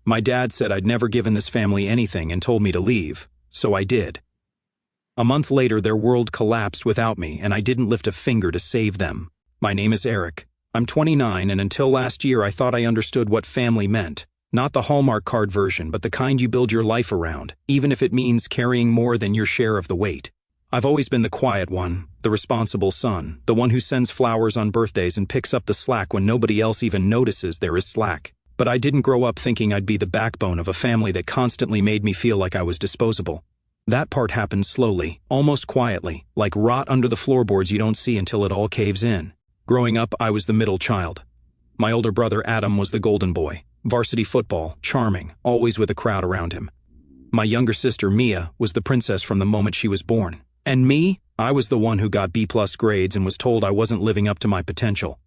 My dad said I'd never given this family anything and told me to leave, so I did. A month later, their world collapsed without me, and I didn't lift a finger to save them. My name is Eric. I'm 29, and until last year I thought I understood what family meant. Not the Hallmark card version, but the kind you build your life around, even if it means carrying more than your share of the weight. I've always been the quiet one, the responsible son, the one who sends flowers on birthdays and picks up the slack when nobody else even notices there is slack. But I didn't grow up thinking I'd be the backbone of a family that constantly made me feel like I was disposable. That part happened slowly, almost quietly, like rot under the floorboards you don't see until it all caves in. Growing up, I was the middle child. My older brother Adam was the golden boy, varsity football, charming, always with a crowd around him. My younger sister Mia was the princess from the moment she was born. And me, I was the one who got B+ grades and was told I wasn't living up to my potential.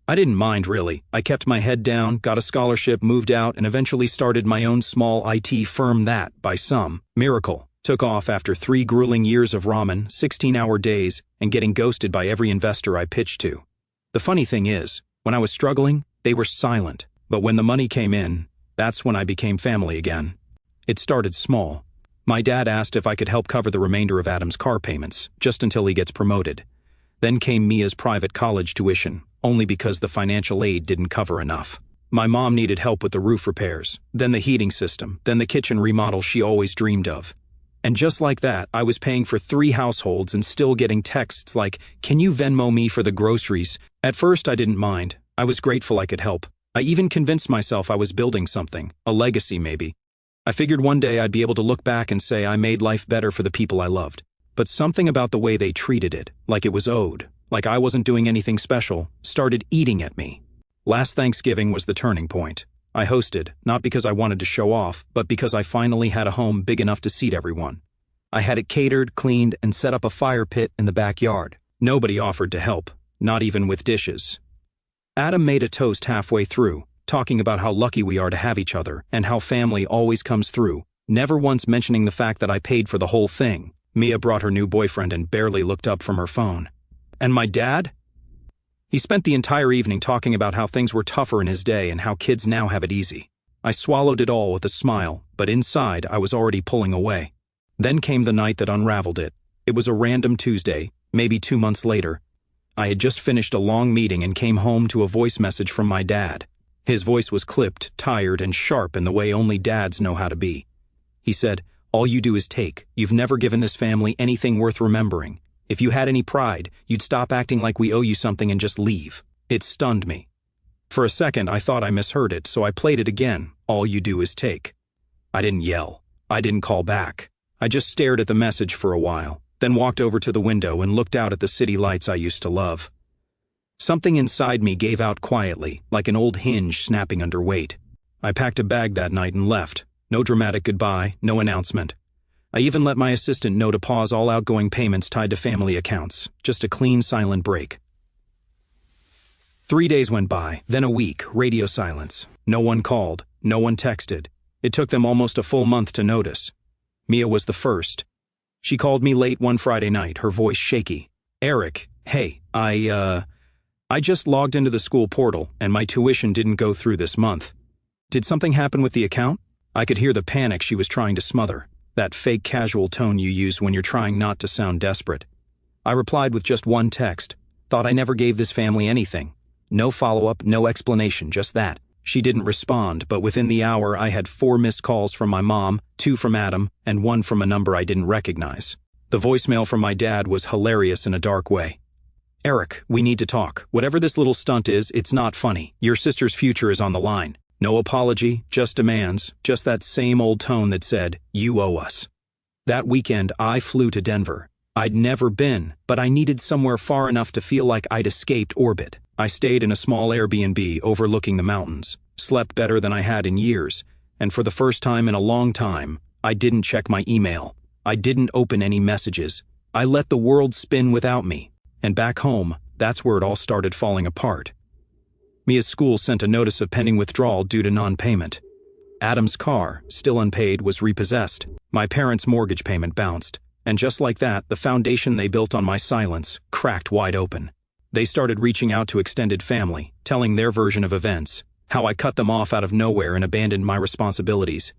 I didn't mind, really. I kept my head down, got a scholarship, moved out, and eventually started my own small IT firm that, by some miracle, took off after 3 grueling years of ramen, 16-hour days, and getting ghosted by every investor I pitched to. The funny thing is, when I was struggling, they were silent. But when the money came in, that's when I became family again. It started small. My dad asked if I could help cover the remainder of Adam's car payments, just until he gets promoted. Then came Mia's private college tuition, only because the financial aid didn't cover enough. My mom needed help with the roof repairs, then the heating system, then the kitchen remodel she always dreamed of. And just like that, I was paying for 3 households and still getting texts like, "Can you Venmo me for the groceries?" At first I didn't mind. I was grateful I could help. I even convinced myself I was building something, a legacy maybe. I figured one day I'd be able to look back and say I made life better for the people I loved. But something about the way they treated it, like it was owed, like I wasn't doing anything special, started eating at me. Last Thanksgiving was the turning point. I hosted, not because I wanted to show off, but because I finally had a home big enough to seat everyone. I had it catered, cleaned, and set up a fire pit in the backyard. Nobody offered to help, not even with dishes. Adam made a toast halfway through, talking about how lucky we are to have each other and how family always comes through, never once mentioning the fact that I paid for the whole thing. Mia brought her new boyfriend and barely looked up from her phone. And my dad? He spent the entire evening talking about how things were tougher in his day and how kids now have it easy. I swallowed it all with a smile, but inside I was already pulling away. Then came the night that unraveled it. It was a random Tuesday, maybe 2 months later. I had just finished a long meeting and came home to a voice message from my dad. His voice was clipped, tired, and sharp in the way only dads know how to be. He said, "All you do is take. You've never given this family anything worth remembering. If you had any pride, you'd stop acting like we owe you something and just leave." It stunned me. For a second, I thought I misheard it, so I played it again. "All you do is take." I didn't yell. I didn't call back. I just stared at the message for a while, then walked over to the window and looked out at the city lights I used to love. Something inside me gave out quietly, like an old hinge snapping under weight. I packed a bag that night and left. No dramatic goodbye, no announcement. I even let my assistant know to pause all outgoing payments tied to family accounts. Just a clean, silent break. 3 days went by, then a week, radio silence. No one called, no one texted. It took them almost a full month to notice. Mia was the first. She called me late one Friday night, her voice shaky. "Eric, hey, I just logged into the school portal, and my tuition didn't go through this month. Did something happen with the account?" I could hear the panic she was trying to smother, that fake casual tone you use when you're trying not to sound desperate. I replied with just one text. Thought I never gave this family anything. No follow-up, no explanation, just that. She didn't respond, but within the hour I had 4 missed calls from my mom, 2 from Adam, and 1 from a number I didn't recognize. The voicemail from my dad was hilarious in a dark way. "Eric, we need to talk. Whatever this little stunt is, it's not funny. Your sister's future is on the line. No apology, just demands, just that same old tone that said, 'You owe us.'" That weekend, I flew to Denver. I'd never been, but I needed somewhere far enough to feel like I'd escaped orbit. I stayed in a small Airbnb overlooking the mountains, slept better than I had in years, and for the first time in a long time, I didn't check my email. I didn't open any messages. I let the world spin without me. And back home, that's where it all started falling apart. Mia's school sent a notice of pending withdrawal due to non-payment. Adam's car, still unpaid, was repossessed. My parents' mortgage payment bounced. And just like that, the foundation they built on my silence cracked wide open. They started reaching out to extended family, telling their version of events. how I cut them off out of nowhere and abandoned my responsibilities.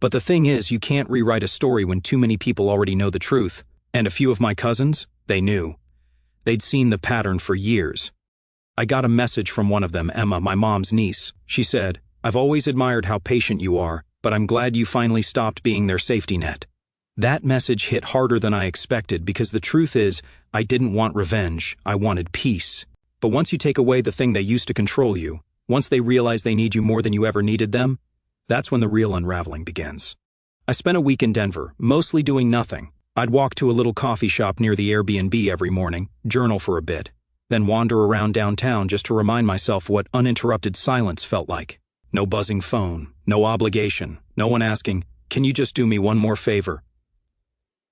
But the thing is, you can't rewrite a story when too many people already know the truth. And a few of my cousins, they knew. They'd seen the pattern for years. I got a message from one of them, Emma, my mom's niece. She said, "I've always admired how patient you are, but I'm glad you finally stopped being their safety net." That message hit harder than I expected because the truth is, I didn't want revenge, I wanted peace. But once you take away the thing they used to control you, once they realize they need you more than you ever needed them, that's when the real unraveling begins. I spent a week in Denver, mostly doing nothing. I'd walk to a little coffee shop near the Airbnb every morning, journal for a bit, then wander around downtown just to remind myself what uninterrupted silence felt like. No buzzing phone, no obligation, no one asking, "Can you just do me one more favor?"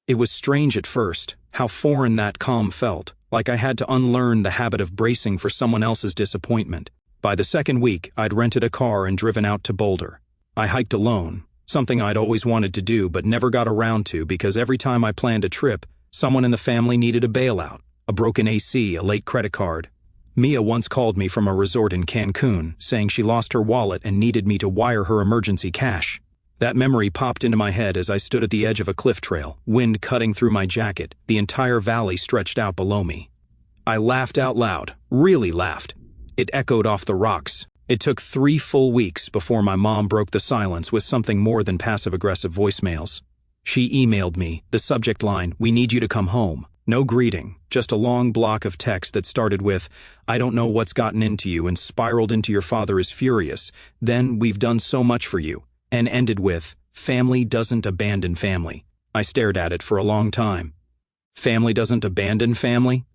It was strange at first, how foreign that calm felt, like I had to unlearn the habit of bracing for someone else's disappointment. By the second week, I'd rented a car and driven out to Boulder. I hiked alone, something I'd always wanted to do but never got around to because every time I planned a trip, someone in the family needed a bailout, a broken AC, a late credit card. Mia once called me from a resort in Cancun, saying she lost her wallet and needed me to wire her emergency cash. That memory popped into my head as I stood at the edge of a cliff trail, wind cutting through my jacket, the entire valley stretched out below me. I laughed out loud, really laughed. It echoed off the rocks. It took 3 full weeks before my mom broke the silence with something more than passive-aggressive voicemails. She emailed me, the subject line, "We need you to come home." No greeting, just a long block of text that started with, "I don't know what's gotten into you," and spiraled into "Your father is furious," then "We've done so much for you," and ended with, "Family doesn't abandon family." I stared at it for a long time. Family doesn't abandon family?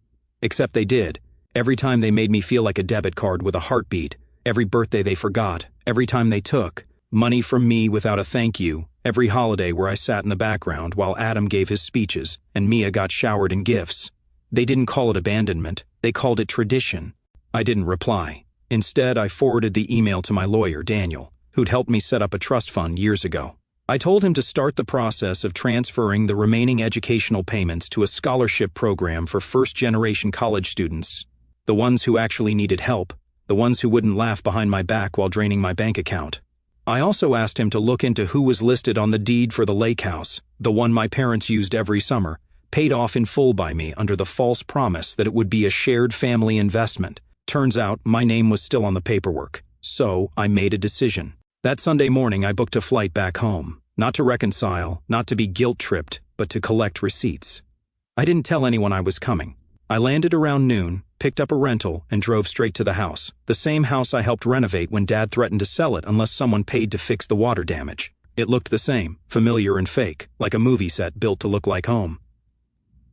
Except they did. Every time they made me feel like a debit card with a heartbeat, every birthday they forgot, every time they took money from me without a thank you, every holiday where I sat in the background while Adam gave his speeches and Mia got showered in gifts. They didn't call it abandonment, they called it tradition. I didn't reply. Instead, I forwarded the email to my lawyer, Daniel, who'd helped me set up a trust fund years ago. I told him to start the process of transferring the remaining educational payments to a scholarship program for first-generation college students, the ones who actually needed help, the ones who wouldn't laugh behind my back while draining my bank account. I also asked him to look into who was listed on the deed for the lake house, the one my parents used every summer, paid off in full by me under the false promise that it would be a shared family investment. Turns out my name was still on the paperwork, so I made a decision. That Sunday morning I booked a flight back home, not to reconcile, not to be guilt-tripped, but to collect receipts. I didn't tell anyone I was coming. I landed around noon, picked up a rental, and drove straight to the house, the same house I helped renovate when Dad threatened to sell it unless someone paid to fix the water damage. It looked the same, familiar and fake, like a movie set built to look like home.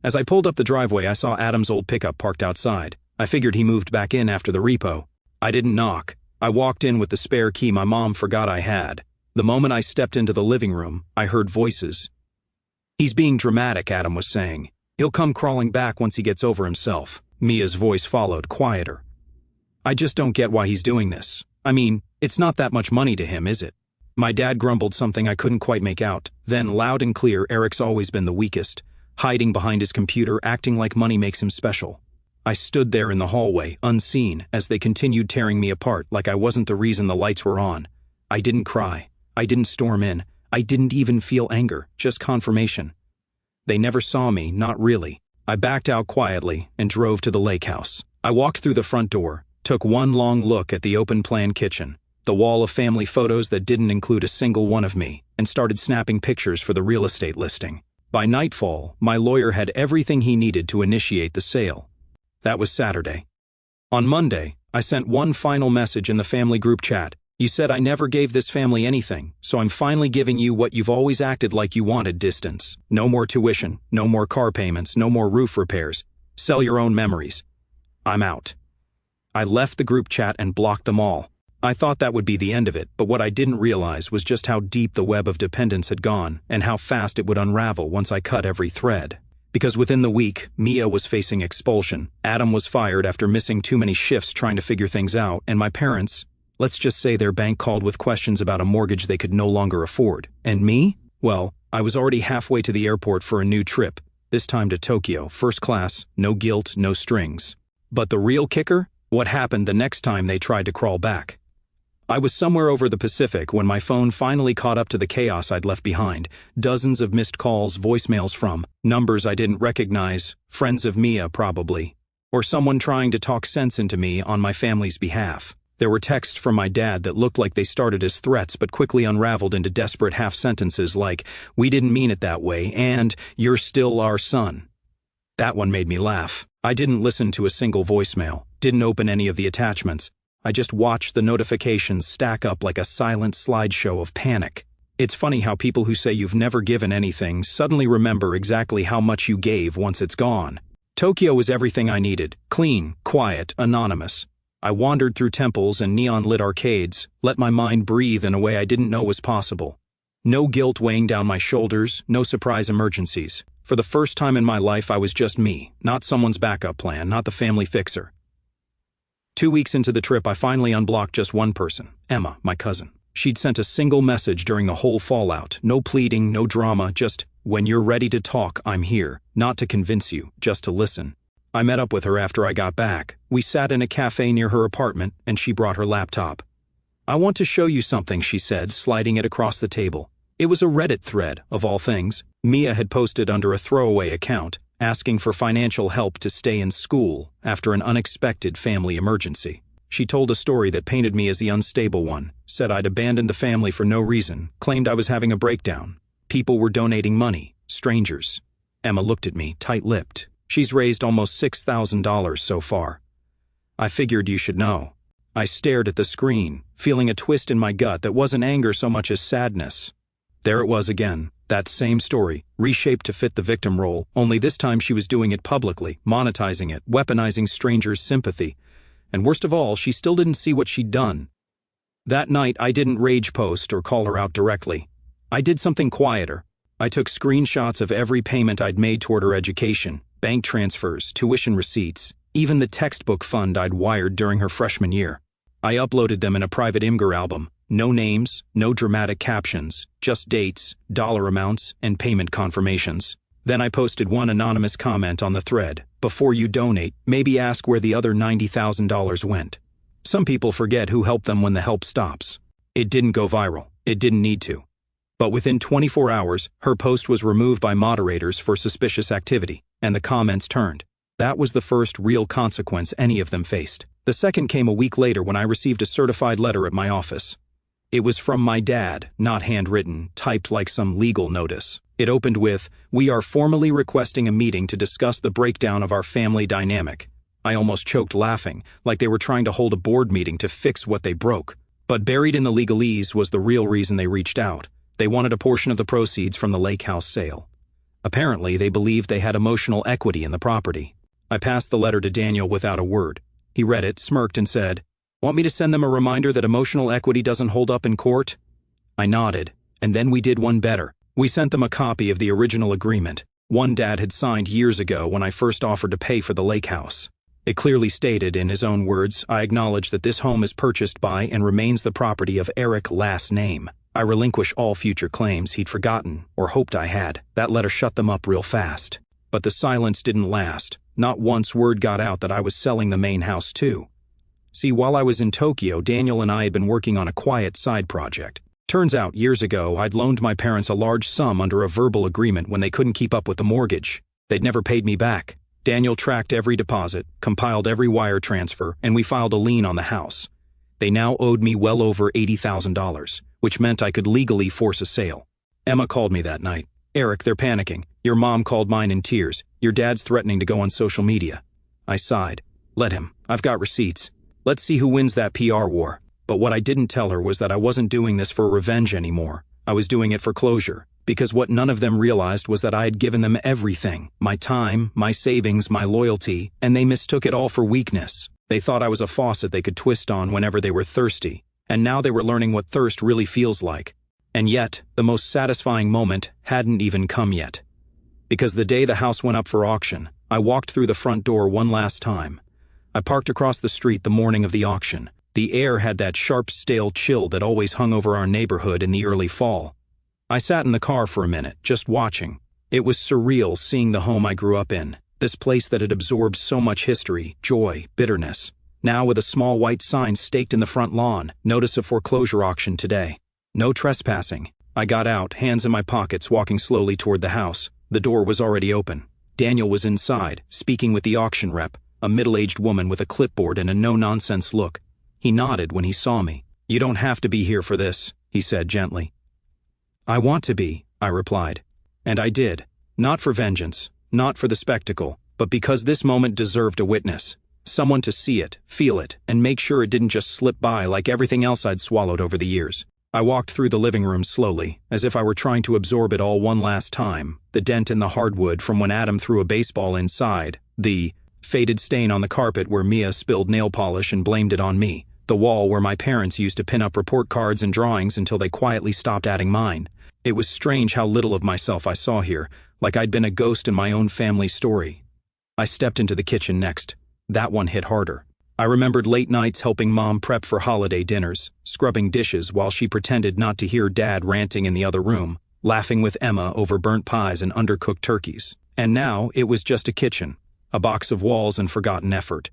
As I pulled up the driveway, I saw Adam's old pickup parked outside. I figured he moved back in after the repo. I didn't knock. I walked in with the spare key my mom forgot I had. The moment I stepped into the living room, I heard voices. "He's being dramatic," Adam was saying. "He'll come crawling back once he gets over himself." Mia's voice followed, quieter. "I just don't get why he's doing this. I mean, it's not that much money to him, is it?" My dad grumbled something I couldn't quite make out. Then, loud and clear, "Eric's always been the weakest, hiding behind his computer, acting like money makes him special." I stood there in the hallway, unseen, as they continued tearing me apart like I wasn't the reason the lights were on. I didn't cry. I didn't storm in. I didn't even feel anger, just confirmation. They never saw me, not really. I backed out quietly and drove to the lake house. I walked through the front door, took one long look at the open-plan kitchen, the wall of family photos that didn't include a single one of me, and started snapping pictures for the real estate listing. By nightfall, my lawyer had everything he needed to initiate the sale. That was Saturday. On Monday, I sent one final message in the family group chat. "You said I never gave this family anything, so I'm finally giving you what you've always acted like you wanted, distance. No more tuition, no more car payments, no more roof repairs. Sell your own memories. I'm out." I left the group chat and blocked them all. I thought that would be the end of it, but what I didn't realize was just how deep the web of dependence had gone and how fast it would unravel once I cut every thread. Because within the week, Mia was facing expulsion, Adam was fired after missing too many shifts trying to figure things out, and my parents, let's just say their bank called with questions about a mortgage they could no longer afford. And me? Well, I was already halfway to the airport for a new trip, this time to Tokyo, first class, no guilt, no strings. But the real kicker? What happened the next time they tried to crawl back? I was somewhere over the Pacific when my phone finally caught up to the chaos I'd left behind. Dozens of missed calls, voicemails from numbers I didn't recognize, friends of Mia probably, or someone trying to talk sense into me on my family's behalf. There were texts from my dad that looked like they started as threats but quickly unraveled into desperate half-sentences like, "We didn't mean it that way," and "You're still our son." That one made me laugh. I didn't listen to a single voicemail, didn't open any of the attachments. I just watched the notifications stack up like a silent slideshow of panic. It's funny how people who say you've never given anything suddenly remember exactly how much you gave once it's gone. Tokyo was everything I needed. Clean, quiet, anonymous. I wandered through temples and neon-lit arcades, let my mind breathe in a way I didn't know was possible. No guilt weighing down my shoulders, no surprise emergencies. For the first time in my life, I was just me, not someone's backup plan, not the family fixer. 2 weeks into the trip, I finally unblocked just one person, Emma, my cousin. She'd sent a single message during the whole fallout. No pleading, no drama, just, "When you're ready to talk, I'm here. Not to convince you, just to listen." I met up with her after I got back. We sat in a cafe near her apartment, and she brought her laptop. "I want to show you something," she said, sliding it across the table. It was a Reddit thread, of all things. Mia had posted under a throwaway account, asking for financial help to stay in school after an unexpected family emergency. She told a story that painted me as the unstable one, said I'd abandoned the family for no reason, claimed I was having a breakdown. People were donating money, strangers. Emma looked at me, tight-lipped. "She's raised almost $6,000 so far. I figured you should know." I stared at the screen, feeling a twist in my gut that wasn't anger so much as sadness. There it was again. That same story, reshaped to fit the victim role, only this time she was doing it publicly, monetizing it, weaponizing strangers' sympathy. And worst of all, she still didn't see what she'd done. That night, I didn't rage post or call her out directly. I did something quieter. I took screenshots of every payment I'd made toward her education, bank transfers, tuition receipts, even the textbook fund I'd wired during her freshman year. I uploaded them in a private Imgur album. No names, no dramatic captions, just dates, dollar amounts, and payment confirmations. Then I posted one anonymous comment on the thread. "Before you donate, maybe ask where the other $90,000 went." Some people forget who helped them when the help stops. It didn't go viral. It didn't need to. But within 24 hours, her post was removed by moderators for suspicious activity, and the comments turned. That was the first real consequence any of them faced. The second came a week later when I received a certified letter at my office. It was from my dad, not handwritten, typed like some legal notice. It opened with, "We are formally requesting a meeting to discuss the breakdown of our family dynamic." I almost choked laughing, like they were trying to hold a board meeting to fix what they broke. But buried in the legalese was the real reason they reached out. They wanted a portion of the proceeds from the lake house sale. Apparently, they believed they had emotional equity in the property. I passed the letter to Daniel without a word. He read it, smirked, and said, "Want me to send them a reminder that emotional equity doesn't hold up in court?" I nodded, and then we did one better. We sent them a copy of the original agreement, one Dad had signed years ago when I first offered to pay for the lake house. It clearly stated, in his own words, "I acknowledge that this home is purchased by and remains the property of Eric last name. I relinquish all future claims he'd forgotten or hoped I had." That letter shut them up real fast. But the silence didn't last. Not once word got out that I was selling the main house too. See, while I was in Tokyo, Daniel and I had been working on a quiet side project. Turns out, years ago, I'd loaned my parents a large sum under a verbal agreement when they couldn't keep up with the mortgage. They'd never paid me back. Daniel tracked every deposit, compiled every wire transfer, and we filed a lien on the house. They now owed me well over $80,000, which meant I could legally force a sale. Emma called me that night. "Eric, they're panicking. Your mom called mine in tears. Your dad's threatening to go on social media." I sighed. "Let him. I've got receipts. Let's see who wins that PR war." But what I didn't tell her was that I wasn't doing this for revenge anymore. I was doing it for closure, because what none of them realized was that I had given them everything, my time, my savings, my loyalty, and they mistook it all for weakness. They thought I was a faucet they could twist on whenever they were thirsty, and now they were learning what thirst really feels like. And yet, the most satisfying moment hadn't even come yet. Because the day the house went up for auction, I walked through the front door one last time. I parked across the street the morning of the auction. The air had that sharp, stale chill that always hung over our neighborhood in the early fall. I sat in the car for a minute, just watching. It was surreal seeing the home I grew up in, this place that had absorbed so much history, joy, bitterness. now with a small white sign staked in the front lawn, notice of foreclosure auction today. No trespassing. I got out, hands in my pockets, walking slowly toward the house. The door was already open. Daniel was inside, speaking with the auction rep, a middle-aged woman with a clipboard and a no-nonsense look. He nodded when he saw me. "You don't have to be here for this," he said gently. "I want to be," I replied. And I did. Not for vengeance, not for the spectacle, but because this moment deserved a witness. Someone to see it, feel it, and make sure it didn't just slip by like everything else I'd swallowed over the years. I walked through the living room slowly, as if I were trying to absorb it all one last time. The dent in the hardwood from when Adam threw a baseball inside, the faded stain on the carpet where Mia spilled nail polish and blamed it on me, the wall where my parents used to pin up report cards and drawings until they quietly stopped adding mine. It was strange how little of myself I saw here, like I'd been a ghost in my own family story. I stepped into the kitchen next. That one hit harder. I remembered late nights helping Mom prep for holiday dinners, scrubbing dishes while she pretended not to hear Dad ranting in the other room, laughing with Emma over burnt pies and undercooked turkeys. And now it was just a kitchen, a box of walls and forgotten effort.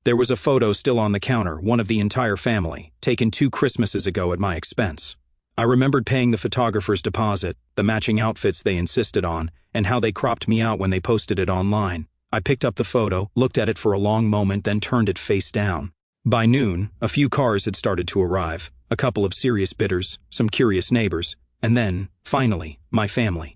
There was a photo still on the counter, one of the entire family, taken 2 Christmases ago at my expense. I remembered paying the photographer's deposit, the matching outfits they insisted on, and how they cropped me out when they posted it online. I picked up the photo, looked at it for a long moment, then turned it face down. By noon, a few cars had started to arrive, a couple of serious bidders, some curious neighbors, and then, finally, my family.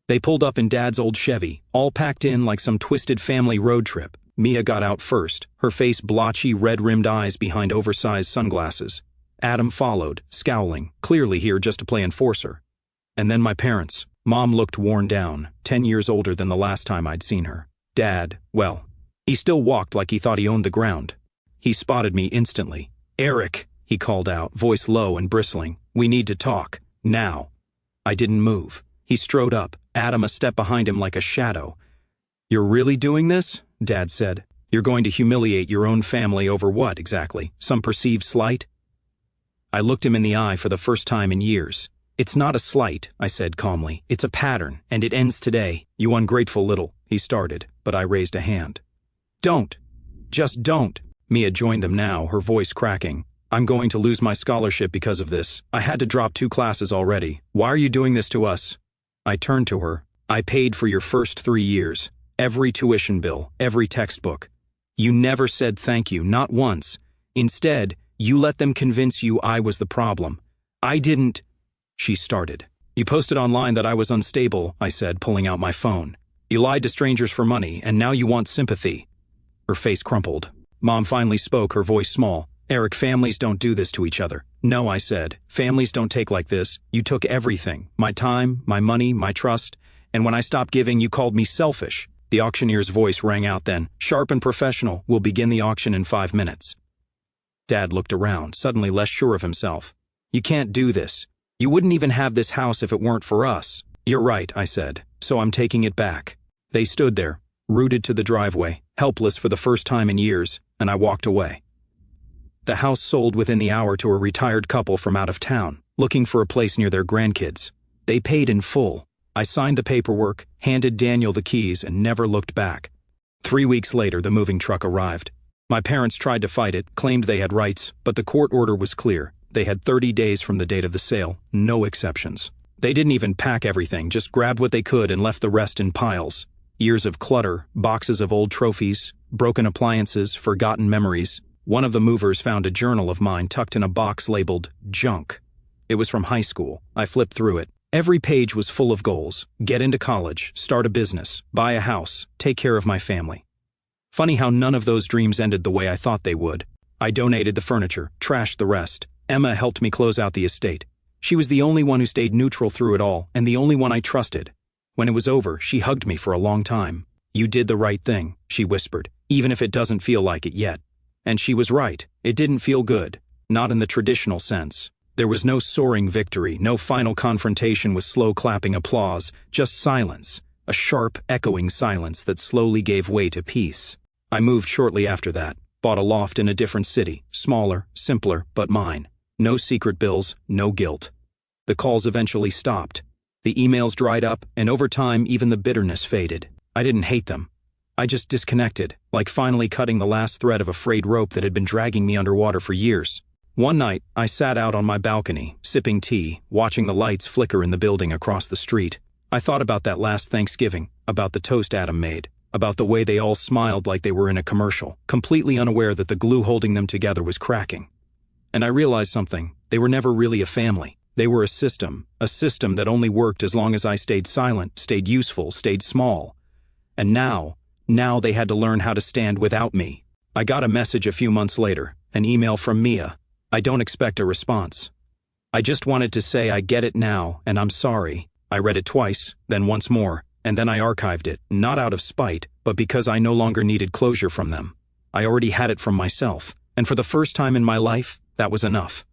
They pulled up in Dad's old Chevy, all packed in like some twisted family road trip. Mia got out first, her face blotchy, red-rimmed eyes behind oversized sunglasses. Adam followed, scowling, clearly here just to play enforcer. And then my parents. Mom looked worn down, 10 years older than the last time I'd seen her. Dad, well, he still walked like he thought he owned the ground. He spotted me instantly. "Eric," he called out, voice low and bristling. "We need to talk. Now." I didn't move. He strode up, Adam a step behind him like a shadow. "You're really doing this?" Dad said. "You're going to humiliate your own family over what, exactly? Some perceived slight?" I looked him in the eye for the first time in years. "It's not a slight," I said calmly. "It's a pattern, and it ends today. You ungrateful little," he started, but I raised a hand. "Don't. Just don't." Mia joined them now, her voice cracking. "I'm going to lose my scholarship because of this. I had to drop 2 classes already. Why are you doing this to us?" I turned to her. "I paid for your first 3 years. Every tuition bill, every textbook. You never said thank you, not once. Instead, you let them convince you I was the problem. I didn't—" She started. "You posted online that I was unstable," I said, pulling out my phone. "You lied to strangers for money, and now you want sympathy." Her face crumpled. Mom finally spoke, her voice small. "Eric, families don't do this to each other." "No," I said. "Families don't take like this. You took everything. My time, my money, my trust. And when I stopped giving, you called me selfish." The auctioneer's voice rang out then, sharp and professional. "We'll begin the auction in 5 minutes. Dad looked around, suddenly less sure of himself. "You can't do this. You wouldn't even have this house if it weren't for us." "You're right," I said. "So I'm taking it back." They stood there, rooted to the driveway, helpless for the first time in years, and I walked away. The house sold within the hour to a retired couple from out of town, looking for a place near their grandkids. They paid in full. I signed the paperwork, handed Daniel the keys, and never looked back. 3 weeks later, the moving truck arrived. My parents tried to fight it, claimed they had rights, but the court order was clear. They had 30 days from the date of the sale, no exceptions. They didn't even pack everything, just grabbed what they could and left the rest in piles. Years of clutter, boxes of old trophies, broken appliances, forgotten memories. One of the movers found a journal of mine tucked in a box labeled junk. It was from high school. I flipped through it. Every page was full of goals. Get into college, start a business, buy a house, take care of my family. Funny how none of those dreams ended the way I thought they would. I donated the furniture, trashed the rest. Emma helped me close out the estate. She was the only one who stayed neutral through it all, and the only one I trusted. When it was over, she hugged me for a long time. "You did the right thing," she whispered, "even if it doesn't feel like it yet." And she was right. It didn't feel good. Not in the traditional sense. There was no soaring victory, no final confrontation with slow clapping applause, just silence, a sharp, echoing silence that slowly gave way to peace. I moved shortly after that, bought a loft in a different city, smaller, simpler, but mine. No secret bills, no guilt. The calls eventually stopped. The emails dried up, and over time even the bitterness faded. I didn't hate them. I just disconnected, like finally cutting the last thread of a frayed rope that had been dragging me underwater for years. One night, I sat out on my balcony, sipping tea, watching the lights flicker in the building across the street. I thought about that last Thanksgiving, about the toast Adam made, about the way they all smiled like they were in a commercial, completely unaware that the glue holding them together was cracking. And I realized something: they were never really a family. They were a system that only worked as long as I stayed silent, stayed useful, stayed small. And now they had to learn how to stand without me. I got a message a few months later, an email from Mia. I don't expect a response. I just wanted to say I get it now, and I'm sorry. I read it twice, then once more, and then I archived it, not out of spite, but because I no longer needed closure from them. I already had it from myself, and for the first time in my life, that was enough.